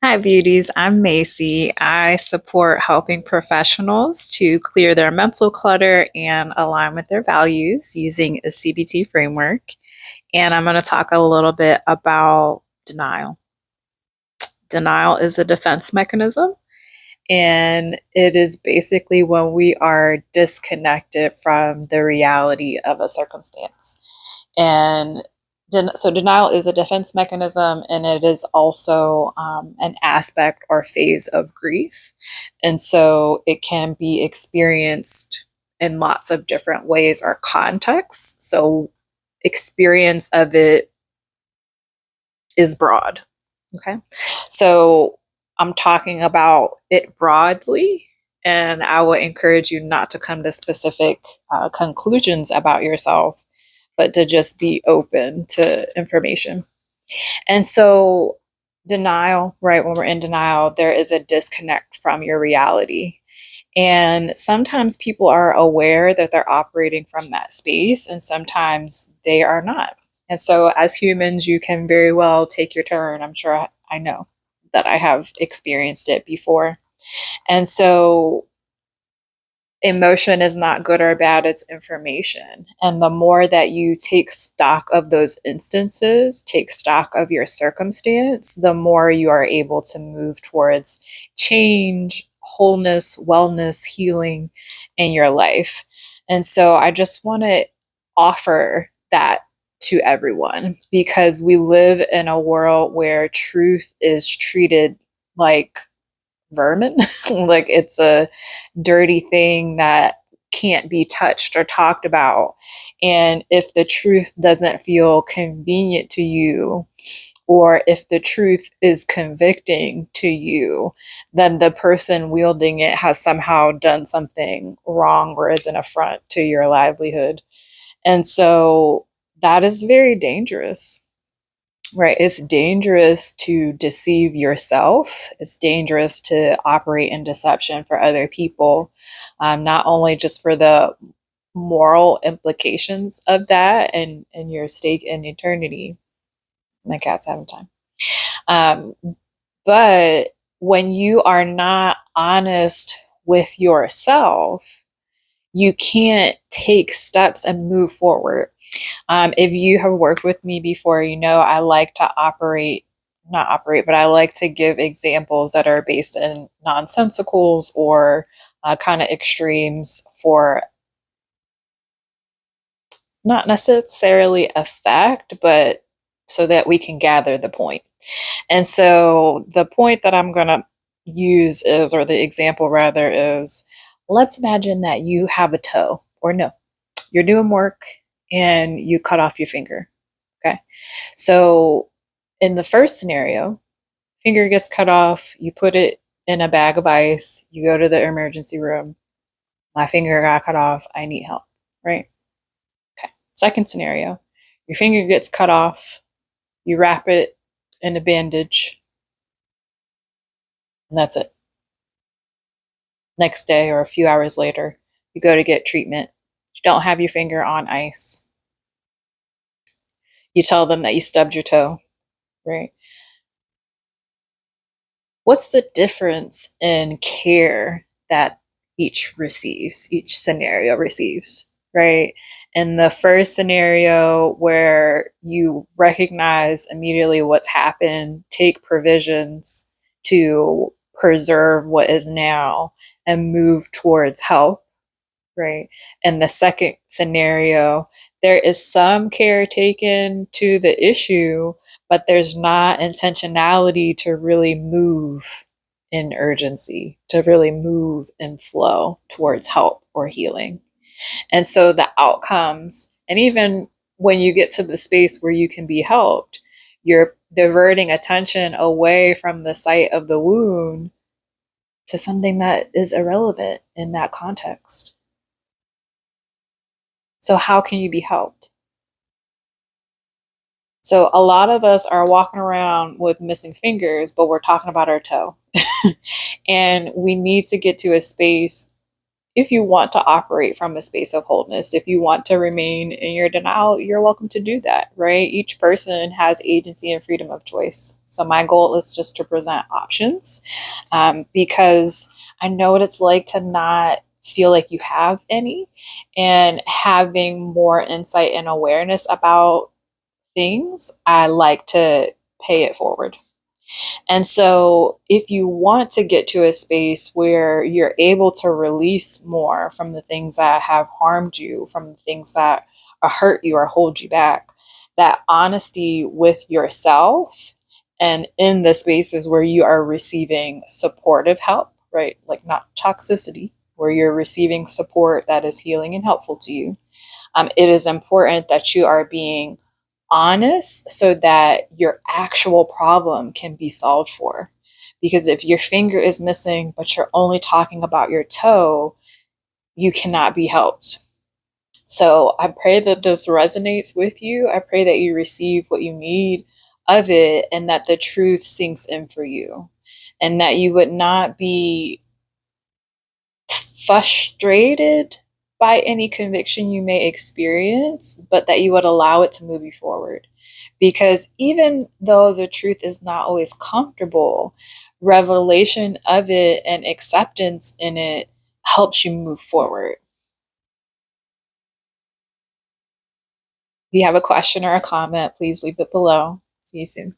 Hi, beauties. I'm Macy. I support helping professionals to clear their mental clutter and align with their values using a CBT framework. And I'm going to talk a little bit about denial. Denial is a defense mechanism, and it is basically when we are disconnected from the reality of a circumstance. And so denial is a defense mechanism, and it is also an aspect or phase of grief. And so it can be experienced in lots of different ways or contexts. So experience of it is broad. Okay. So I'm talking about it broadly, and I would encourage you not to come to specific conclusions about yourself, but to just be open to information. And so, denial, right? When we're in denial, there is a disconnect from your reality. And sometimes people are aware that they're operating from that space, and sometimes they are not. And so, as humans, you can very well take your turn. I'm sure I know that I have experienced it before. And so, emotion is not good or bad, it's information. And the more that you take stock of those instances, take stock of your circumstance, the more you are able to move towards change, wholeness, wellness, healing in your life. And so I just want to offer that to everyone because we live in a world where truth is treated like vermin, like it's a dirty thing that can't be touched or talked about. And if the truth doesn't feel convenient to you, or if the truth is convicting to you, then the person wielding it has somehow done something wrong or is an affront to your livelihood. And so that is very dangerous. Right. It's dangerous to deceive yourself. It's dangerous to operate in deception for other people, not only just for the moral implications of that and your stake in eternity. My cat's having time. Um, but when you are not honest with yourself, you can't take steps and move forward. If you have worked with me before, you know I like to not operate, but I like to give examples that are based in nonsensicals or kind of extremes for not necessarily effect, but so that we can gather the point. And so the point that I'm going to use is, or the example rather, is let's imagine that you have a toe, or no, you're doing work and you cut off your finger. Okay. So in the first scenario, finger gets cut off, you put it in a bag of ice, you go to the emergency room. My finger got cut off, I need help, right? Okay. Second scenario, your finger gets cut off, you wrap it in a bandage, and that's it. Next day or a few hours later, you go to get treatment. You don't have your finger on ice. You tell them that you stubbed your toe, right? What's the difference in care that each scenario receives, right? In the first scenario where you recognize immediately what's happened, take provisions to preserve what is now and move towards help, right? In the second scenario, there is some care taken to the issue, but there's not intentionality to really move in urgency, to really move and flow towards help or healing. And so the outcomes, and even when you get to the space where you can be helped, you're diverting attention away from the site of the wound to something that is irrelevant in that context. So how can you be helped? So a lot of us are walking around with missing fingers, but we're talking about our toe. And we need to get to a space if you want to operate from a space of wholeness. If you want to remain in your denial, you're welcome to do that, right? Each person has agency and freedom of choice. So my goal is just to present options, because I know what it's like to not feel like you have any, and having more insight and awareness about things, I like to pay it forward. And so, if you want to get to a space where you're able to release more from the things that have harmed you, from the things that hurt you or hold you back, that honesty with yourself and in the spaces where you are receiving supportive help, right? Like not toxicity, where you're receiving support that is healing and helpful to you. It is important that you are being honest so that your actual problem can be solved for. Because if your finger is missing, but you're only talking about your toe, you cannot be helped. So I pray that this resonates with you. I pray that you receive what you need of it, and that the truth sinks in for you, and that you would not be frustrated by any conviction you may experience, but that you would allow it to move you forward. Because even though the truth is not always comfortable, revelation of it and acceptance in it helps you move forward. If you have a question or a comment, please leave it below. See you soon.